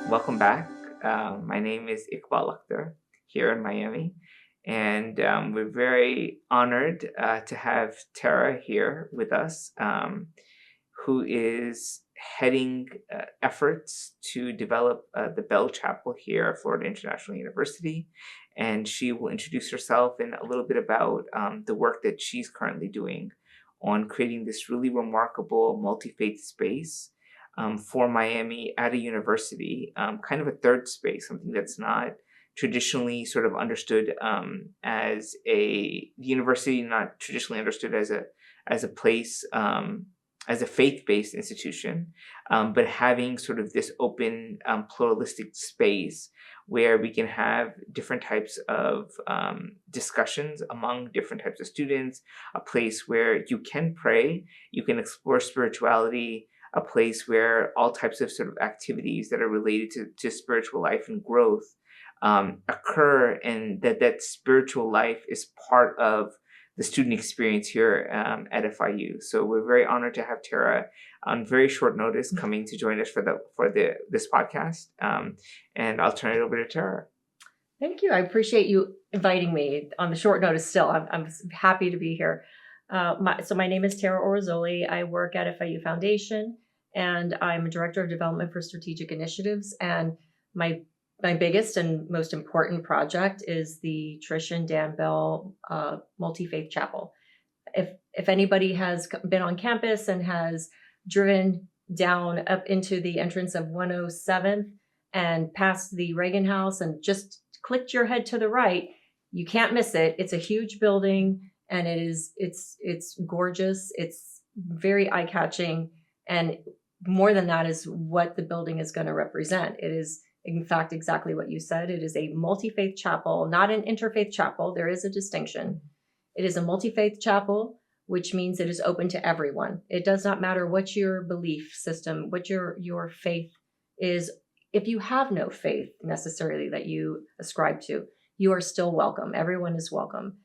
welcome back. My name is Iqbal Akhtar here in Miami, and we're very honored to have Tara here with us, who is heading efforts to develop the Bell Chapel here at Florida International University. And she will introduce herself and a little bit about the work that she's currently doing on creating this really remarkable multi-faith space for Miami at a university, kind of a third space, something that's not traditionally sort of understood as the university, not traditionally understood as a place, as a faith-based institution, but having sort of this open, pluralistic space where we can have different types of discussions among different types of students, a place where you can pray, you can explore spirituality, a place where all types of sort of activities that are related to spiritual life and growth occur, and that spiritual life is part of the student experience here at FIU. So we're very honored to have Tara on very short notice coming to join us for this podcast. And I'll turn it over to Tara. Thank you. I appreciate you inviting me on the short notice still. I'm happy to be here. So my name is Tara Orezzoli. I work at FIU Foundation, and I'm a Director of Development for Strategic Initiatives. And my biggest and most important project is the Trish and Dan Bell multi-faith chapel. If anybody has been on campus and has driven down up into the entrance of 107th and past the Reagan House and just clicked your head to the right, you can't miss it. It's a huge building, and it's gorgeous. It's very eye-catching, and more than that is what the building is going to represent. It is, in fact, exactly what you said. It is a multi-faith chapel, not an interfaith chapel. There is a distinction. It is a multi-faith chapel, which means it is open to everyone. It does not matter what your belief system, what your faith is. If you have no faith necessarily that you ascribe to, you are still welcome. Everyone is welcome.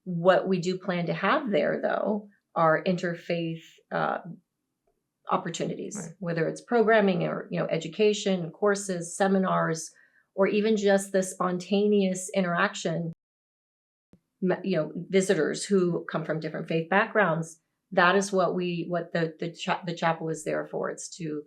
What we do plan to have there, though, are interfaith opportunities, right, whether it's programming or education, courses, seminars, or even just the spontaneous interaction. Visitors who come from different faith backgrounds. That is what the chapel is there for. It's to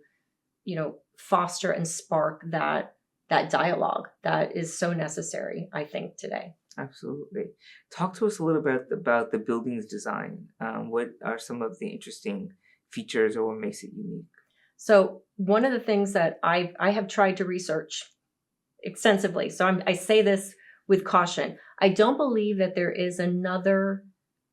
foster and spark that dialogue that is so necessary, I think, today. Absolutely. Talk to us a little bit about the building's design. What are some of the interesting features, or what makes it unique? So one of the things that I have tried to research extensively, so I say this with caution, I don't believe that there is another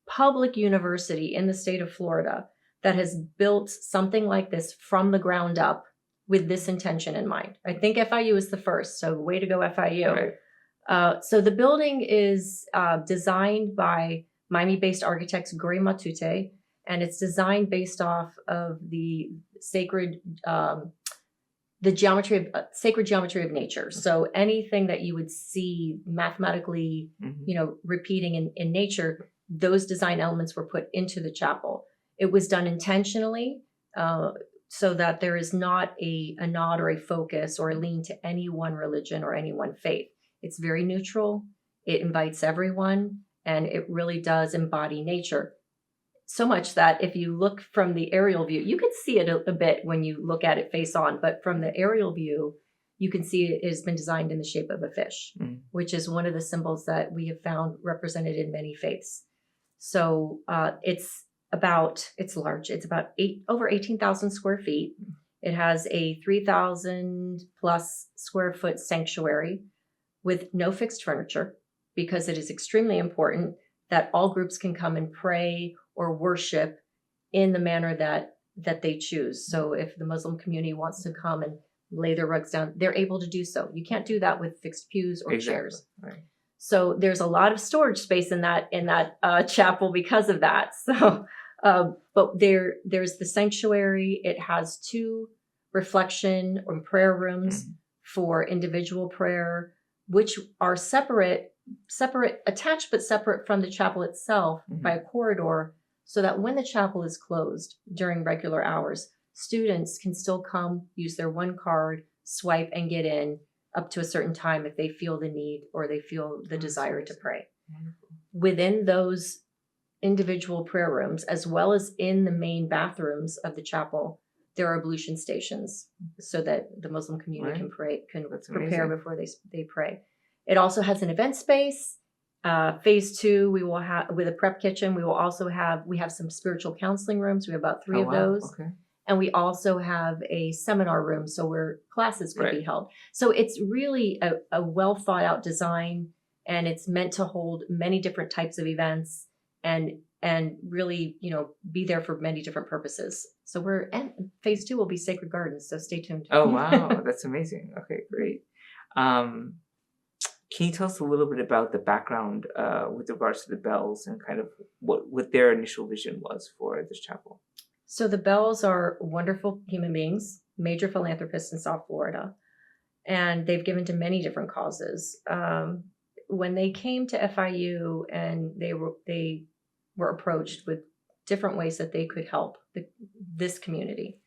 public university in the state of Florida that has built something like this from the ground up with this intention in mind. I think FIU is the first, so way to go, FIU. Right. So the building is designed by Miami-based architects Gori Matute, and it's designed based off of the sacred geometry of nature. So anything that you would see mathematically, repeating in nature, those design elements were put into the chapel. It was done intentionally so that there is not a nod or a focus or a lean to any one religion or any one faith. It's very neutral. It invites everyone, and it really does embody nature. So much that if you look from the aerial view, you can see it a bit when you look at it face on, but from the aerial view, you can see it has been designed in the shape of a fish, which is one of the symbols that we have found represented in many faiths. So it's large. It's about over 18,000 square feet. It has a 3,000 plus square foot sanctuary with no fixed furniture, because it is extremely important that all groups can come and pray or worship in the manner that they choose. So if the Muslim community wants to come and lay their rugs down, they're able to do so. You can't do that with fixed pews or chairs. Right. So there's a lot of storage space in that chapel because of that. So, but there's the sanctuary. It has 2 reflection or prayer rooms for individual prayer, which are separate, attached but separate from the chapel itself by a corridor, so that when the chapel is closed during regular hours, students can still come, use their one card, swipe and get in up to a certain time if they feel the need or they feel the desire to pray. Wonderful. Within those individual prayer rooms, as well as in the main bathrooms of the chapel, there are ablution stations so that the Muslim community can prepare before they pray. It also has an event space. Phase 2, we will have with a prep kitchen. We will also have some spiritual counseling rooms. We have about 3 of those. Okay. And we also have a seminar room, so where classes could be held. So it's really a well thought out design, and it's meant to hold many different types of events and really, be there for many different purposes. So phase 2 will be Sacred Gardens. So stay tuned. Oh, wow. That's amazing. Okay, great. Can you tell us a little bit about the background with regards to the Bells and kind of what their initial vision was for this chapel? So the Bells are wonderful human beings, major philanthropists in South Florida, and they've given to many different causes. When they came to FIU and they were approached with different ways that they could help this community,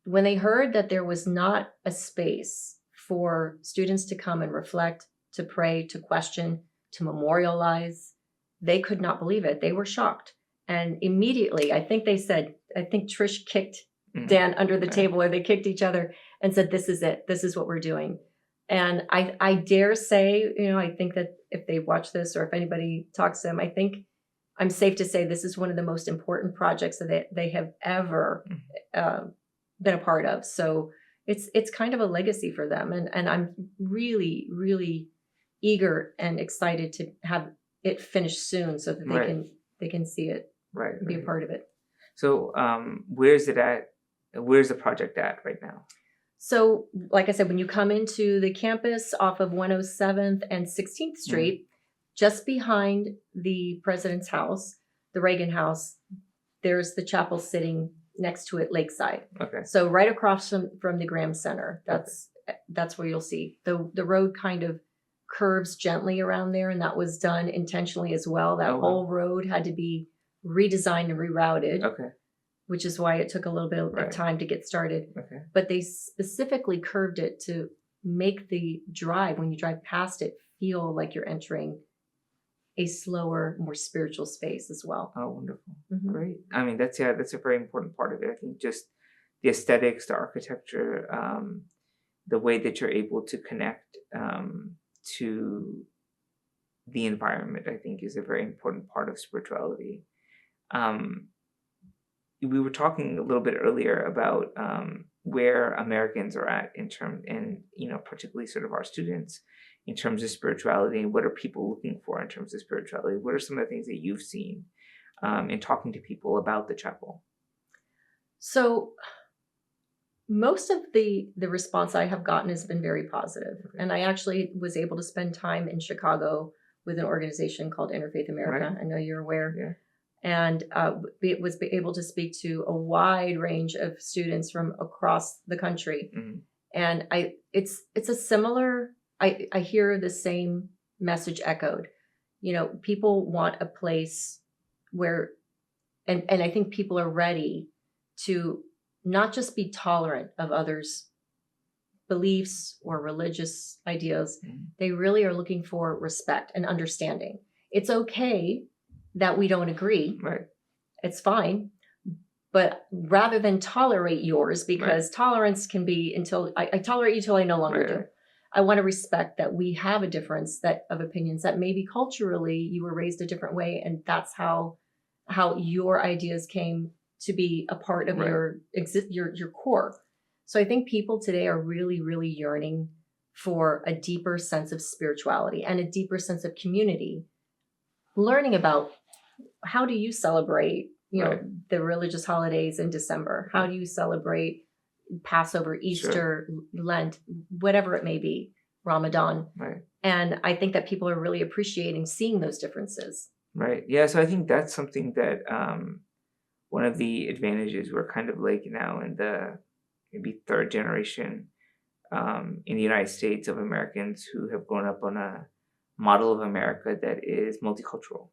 when they heard that there was not a space for students to come and reflect, to pray, to question, to memorialize, they could not believe it. They were shocked. And immediately, I think Trish kicked Dan under the table, or they kicked each other and said, this is it. This is what we're doing. And I dare say, I think that if they watch this or if anybody talks to them, I think I'm safe to say this is one of the most important projects that they have ever been a part of. So it's kind of a legacy for them. And I'm really, really eager and excited to have it finished soon so that they can see it. Right. Be a part of it. So where's it at? Where's the project at right now? So, like I said, when you come into the campus off of 107th and 16th Street, just behind the president's house, the Reagan House, there's the chapel sitting next to it, lakeside. Okay. So right across from the Graham Center, that's where you'll see the road kind of curves gently around there, and that was done intentionally as well. That whole road had to be redesigned and rerouted, which is why it took a little bit of time to get started. Okay. But they specifically curved it to make the drive, when you drive past it, feel like you're entering a slower, more spiritual space as well. Oh, wonderful. Mm-hmm. Great. I mean, that's a very important part of it. I think just the aesthetics, the architecture, the way that you're able to connect to the environment, I think is a very important part of spirituality. We were talking a little bit earlier about where Americans are at particularly sort of our students in terms of spirituality, and what are people looking for in terms of spirituality? What are some of the things that you've seen in talking to people about the chapel? So most of the response I have gotten has been very positive. Okay. And I actually was able to spend time in Chicago with an organization called Interfaiths America. Right. I know you're aware. Yeah. And was able to speak to a wide range of students from across the country. Mm-hmm. And it's a similar, I hear the same message echoed. People want a place where, and I think people are ready to not just be tolerant of others' beliefs or religious ideas. Mm-hmm. They really are looking for respect and understanding. It's okay that we don't agree. Right. It's fine. But rather than tolerate yours, because tolerance can be until I tolerate you till I no longer do. I want to respect that we have a difference of opinions, that maybe culturally you were raised a different way, and that's how your ideas came to be a part of your core. So I think people today are really, really yearning for a deeper sense of spirituality and a deeper sense of community. Learning about how do you celebrate, the religious holidays in December? How do you celebrate Passover, Easter, Lent, whatever it may be, Ramadan? Right. And I think that people are really appreciating seeing those differences. Right. Yeah. So I think that's something that one of the advantages, we're kind of like now in the maybe third generation in the United States of Americans who have grown up on a model of America that is multicultural,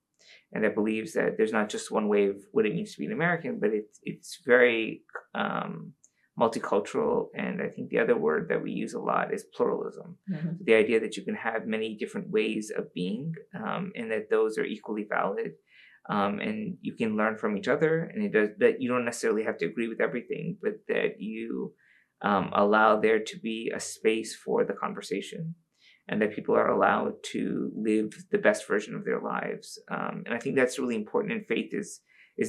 and that believes that there's not just one way of what it means to be an American, but it's very multicultural, and I think the other word that we use a lot is pluralism. Mhm. The idea that you can have many different ways of being, and that those are equally valid, and you can learn from each other, and it does that you don't necessarily have to agree with everything, but that you allow there to be a space for the conversation, and that people are allowed to live the best version of their lives. And I think that's really important, and faith is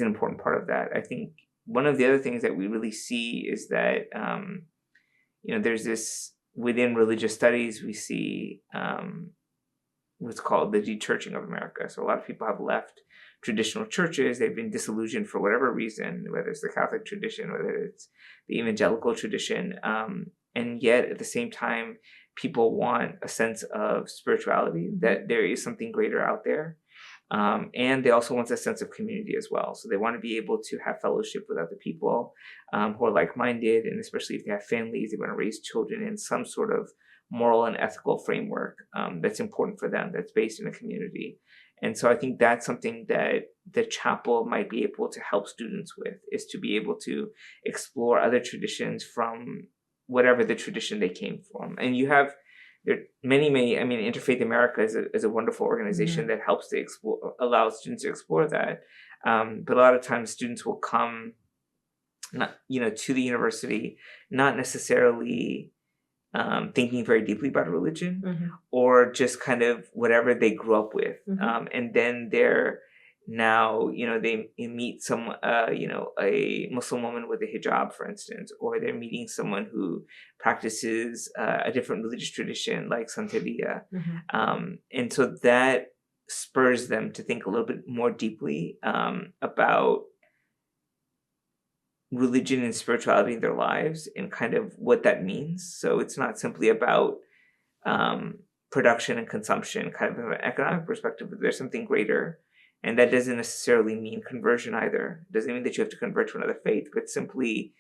an important part of that. I think one of the other things that we really see is that there's this within religious studies we see what's called the de-churching of America. So a lot of people have left traditional churches. They've been disillusioned for whatever reason, whether it's the Catholic tradition, whether it's the evangelical tradition, and yet at the same time, people want a sense of spirituality, that there is something greater out there. And they also want a sense of community as well. So they want to be able to have fellowship with other people who are like-minded, and especially if they have families, they want to raise children in some sort of moral and ethical framework that's important for them, that's based in a community. And so I think that's something that the chapel might be able to help students with, is to be able to explore other traditions from whatever the tradition they came from. And you have there are many, I mean, Interfaith America is a wonderful organization that helps to allow students to explore that. But a lot of times students will come, to the university, not necessarily thinking very deeply about religion, or just kind of whatever they grew up with. And then they're now, they meet a Muslim woman with a hijab, for instance, or they're meeting someone who practices a different religious tradition like Santeria. And so that spurs them to think a little bit more deeply about religion and spirituality in their lives and kind of what that means. So it's not simply about production and consumption, kind of an economic perspective, but there's something greater. And that doesn't necessarily mean conversion either. It doesn't mean that you have to convert to another faith, but simply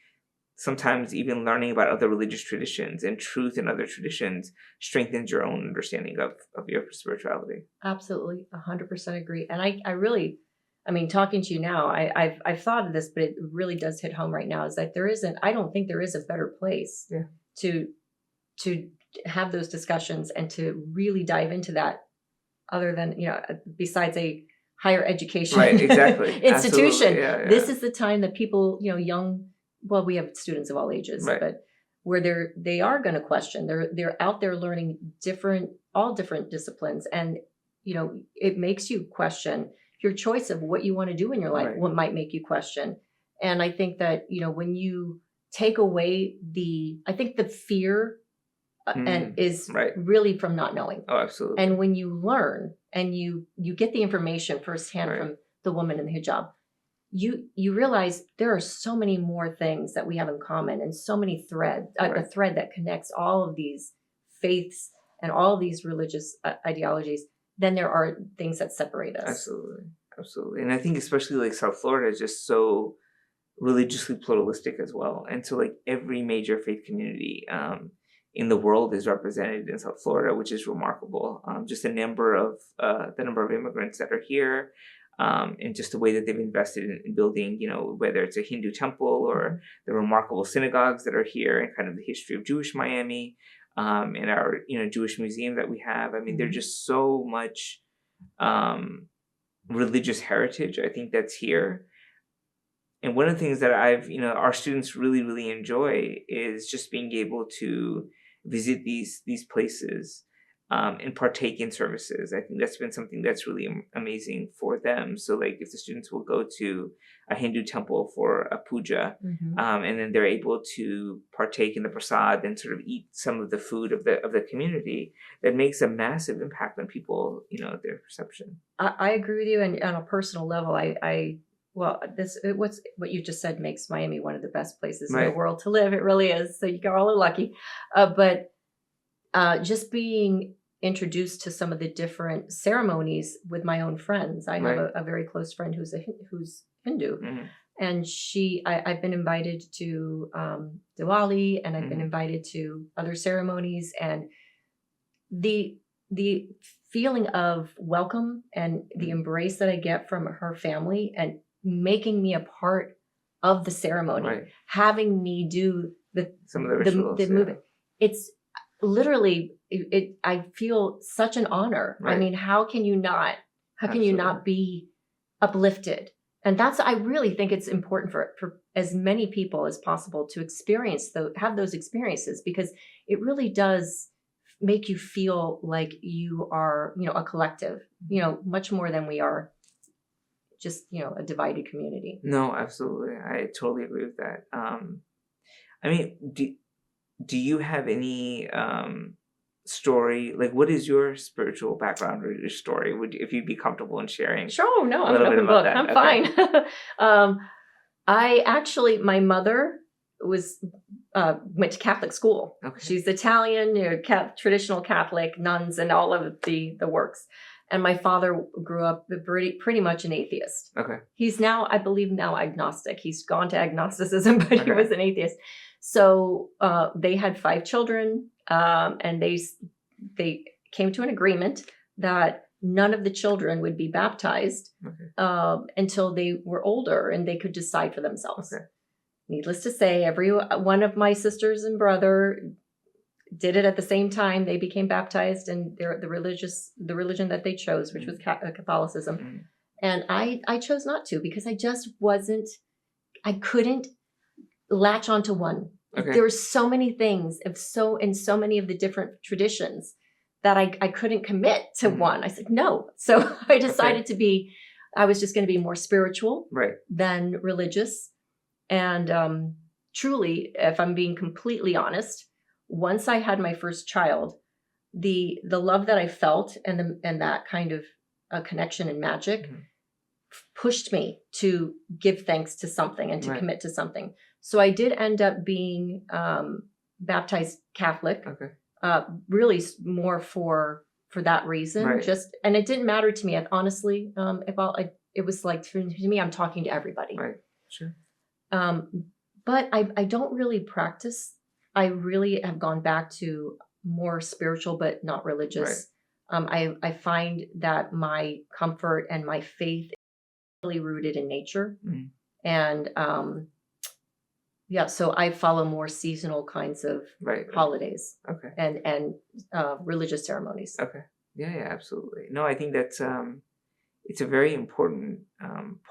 sometimes even learning about other religious traditions and truth in other traditions strengthens your own understanding of your spirituality. Absolutely, 100% agree. And I really, talking to you now, I've thought of this, but it really does hit home right now, is that I don't think there is a better place to have those discussions and to really dive into that, other than, besides a higher education institution. This is the time that people, we have students of all ages, but where they are going to question. They're out there learning all different disciplines, and it makes you question your choice of what you want to do in your life. What might make you question. And I think that when you take away the fear and is really from not knowing. Oh, absolutely. And when you learn and you get the information firsthand from the woman in the hijab, you realize there are so many more things that we have in common, and so many threads, a thread that connects all of these faiths and all of these religious ideologies, than there are things that separate us. Absolutely. And I think especially like South Florida is just so religiously pluralistic as well. And so like every major faith community in the world is represented in South Florida, which is remarkable. Just the number of immigrants that are here, and just the way that they've invested in building, whether it's a Hindu temple or the remarkable synagogues that are here, and kind of the history of Jewish Miami, and our Jewish museum that we have. There's just so much religious heritage, I think, that's here. And one of the things that our students really, really enjoy is just being able to visit these places and partake in services. I think that's been something that's really amazing for them. So like if the students will go to a Hindu temple for a puja, and then they're able to partake in the prasad and sort of eat some of the food of the community, that makes a massive impact on people, their perception. I agree with you. And on a personal level, what you just said makes Miami one of the best places in the world to live. It really is. So you all are lucky. But just being introduced to some of the different ceremonies with my own friends. I have a very close friend who's Hindu, and I've been invited to Diwali, and I've been invited to other ceremonies, and the feeling of welcome and the embrace that I get from her family and making me a part of the ceremony, having me do some of the rituals, movement. It's literally, I feel such an honor. I mean, how can you not be uplifted? And I really think it's important for as many people as possible to have those experiences, because it really does make you feel like you are, a collective, much more than we are just, a divided community. No, absolutely. I totally agree with that. I mean, do you have any story? Like, what is your spiritual background or your story? If you'd be comfortable in sharing? Sure. No, I'm an open book. I'm fine. My mother went to Catholic school. Okay. She's Italian, traditional Catholic, nuns and all of the works. And my father grew up pretty much an atheist. Okay. He's now, I believe, agnostic. He's gone to agnosticism, but he was an atheist. So they had 5 children, and they came to an agreement that none of the children would be baptized until they were older and they could decide for themselves. Okay. Needless to say, every one of my sisters and brother did it at the same time. They became baptized in the religion that they chose, which was Catholicism. Mm-hmm. And I chose not to, because I couldn't latch onto one. Okay. There were so many things in so many of the different traditions that I couldn't commit to one. I said no. So I decided I was just going to be more spiritual than religious. And truly, if I'm being completely honest, once I had my first child, the love that I felt and that kind of connection and magic pushed me to give thanks to something and to commit to something. So I did end up being baptized Catholic, really more for that reason. And it didn't matter to me. Honestly, it was like, to me, I'm talking to everybody. Right. Sure. But I don't really practice. I really have gone back to more spiritual, but not religious. Right. I find that my comfort and my faith is really rooted in nature. Mm. And so I follow more seasonal kinds of holidays and religious ceremonies. Okay. Yeah, absolutely. No, I think that's it's a very important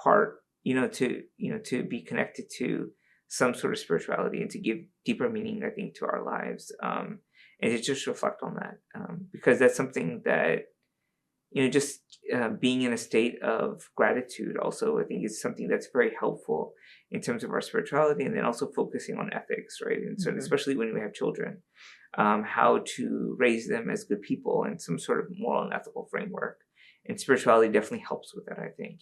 part, to be connected to some sort of spirituality and to give deeper meaning, I think, to our lives, and to just reflect on that, because that's something that, just being in a state of gratitude also, I think, is something that's very helpful in terms of our spirituality, and then also focusing on ethics, right? And so, especially when we have children, how to raise them as good people in some sort of moral and ethical framework. And spirituality definitely helps with that, I think,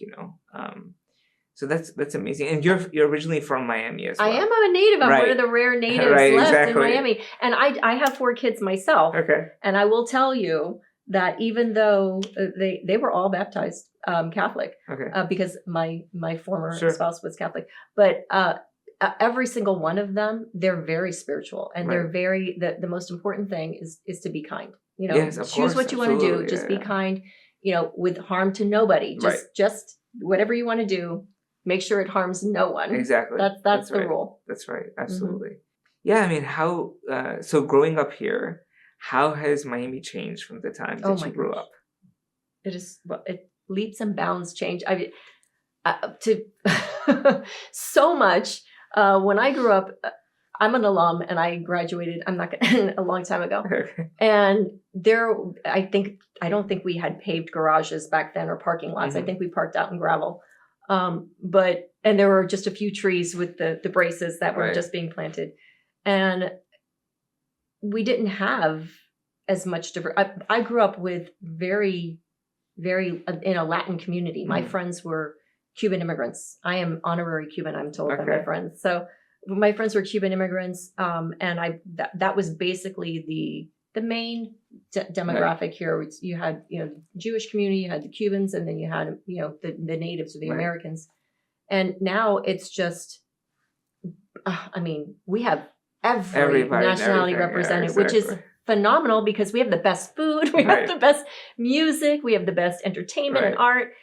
So that's amazing. And you're originally from Miami as well. I am a native. I'm one of the rare natives left in Miami. And I have 4 kids myself. Okay. And I will tell you that even though they were all baptized Catholic, because my former spouse was Catholic, but every single one of them, they're very spiritual, and they're very the most important thing is to be kind. Choose what you want to do. Just be kind. With harm to nobody. Just whatever you want to do. Make sure it harms no one. Exactly. That's the rule. That's right. Absolutely. Mm-hmm. Yeah. I mean, so growing up here, how has Miami changed from the time that you grew up? It leaps and bounds change. So much. When I grew up, I'm an alum and I graduated, a long time ago. And I don't think we had paved garages back then or parking lots. Mm-hmm. I think we parked out in gravel. And there were just a few trees with the braces that were just being planted. And we didn't have as much different. I grew up with very, very, in a Latin community. Mm-hmm. My friends were Cuban immigrants. I am honorary Cuban, I'm told by my friends. So my friends were Cuban immigrants. And that was basically the main demographic here. You had, the Jewish community, you had the Cubans, and then you had, the natives or the Americans. And now it's just, we have every nationality represented, which is phenomenal because we have the best food, we have the best music, we have the best entertainment and art.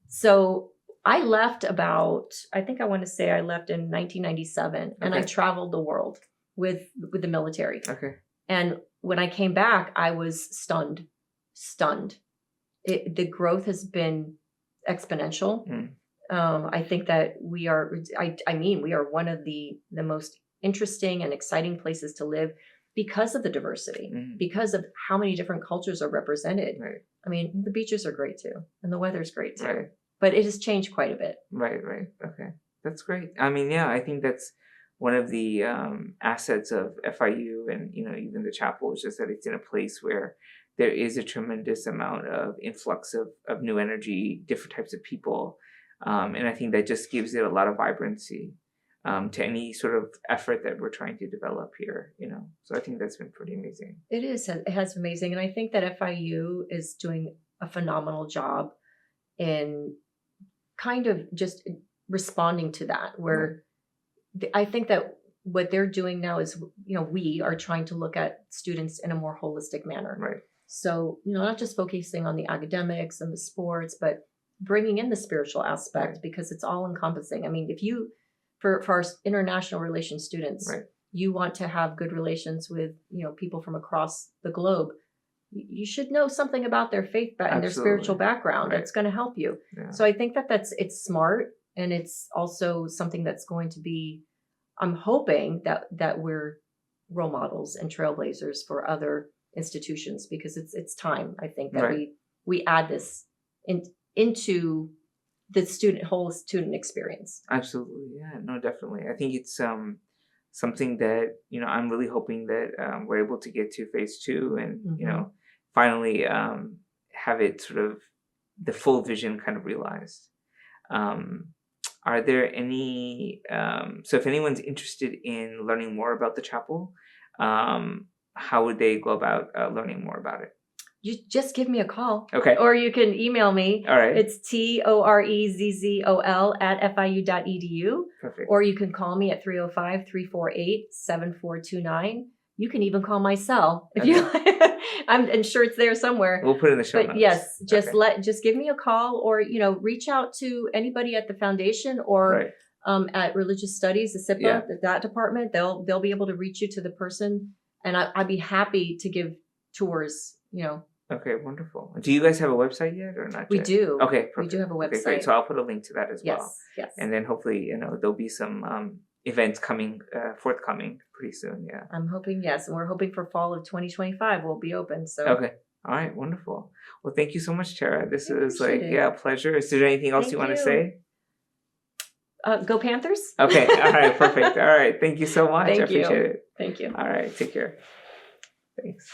So I left I think I want to say I left in 1997, and I traveled the world with the military. Okay. And when I came back, I was stunned. The growth has been exponential. I think that we are one of the most interesting and exciting places to live because of the diversity, because of how many different cultures are represented. Right. I mean, the beaches are great too, and the weather's great too. Right. But it has changed quite a bit. Right. Okay. That's great. I mean, yeah, I think that's one of the assets of FIU and, even the chapel is just that it's in a place where there is a tremendous amount of influx of new energy, different types of people. And I think that just gives it a lot of vibrancy to any sort of effort that we're trying to develop here, So I think that's been pretty amazing. It is. It has been amazing. And I think that FIU is doing a phenomenal job in kind of just responding to that, where I think that what they're doing now is, we are trying to look at students in a more holistic manner. Right. So, not just focusing on the academics and the sports, but bringing in the spiritual aspect, because it's all encompassing. I mean, if you, for our international relations students, you want to have good relations with, people from across the globe, you should know something about their faith and their spiritual background. That's going to help you. Yeah. So I think that it's smart, and it's also something that's going to be, I'm hoping that we're role models and trailblazers for other institutions, because it's time, I think, that we add this into the whole student experience. Absolutely. Yeah, no, definitely. I think it's something that, I'm really hoping that we're able to get to phase 2 and, finally have it sort of the full vision kind of realized. Are there any, so if anyone's interested in learning more about the chapel, how would they go about learning more about it? You just give me a call. Okay. Or you can email me. All right. It's torezzol@fiu.edu. Perfect. Or you can call me at 305-348-7429. You can even call my cell if you. I'm sure it's there somewhere. We'll put it in the show notes. Yes, just give me a call, or reach out to anybody at the foundation or at Religious Studies, the SIPA, that department. They'll be able to reach you to the person, and I'd be happy to give tours. Okay, wonderful. Do you guys have a website yet or not yet? We do. Okay, perfect. We do have a website. Okay, great. So I'll put a link to that as well. Yes. And then hopefully, there'll be some events forthcoming pretty soon. Yeah. I'm hoping, yes. And we're hoping for fall of 2025 we'll be open. So. Okay. All right. Wonderful. Well, thank you so much, Tara. This is a pleasure. Is there anything else you want to say? Go Panthers. Okay. All right. Perfect. All right. Thank you so much. I appreciate it. Thank you. All right. Take care. Thanks.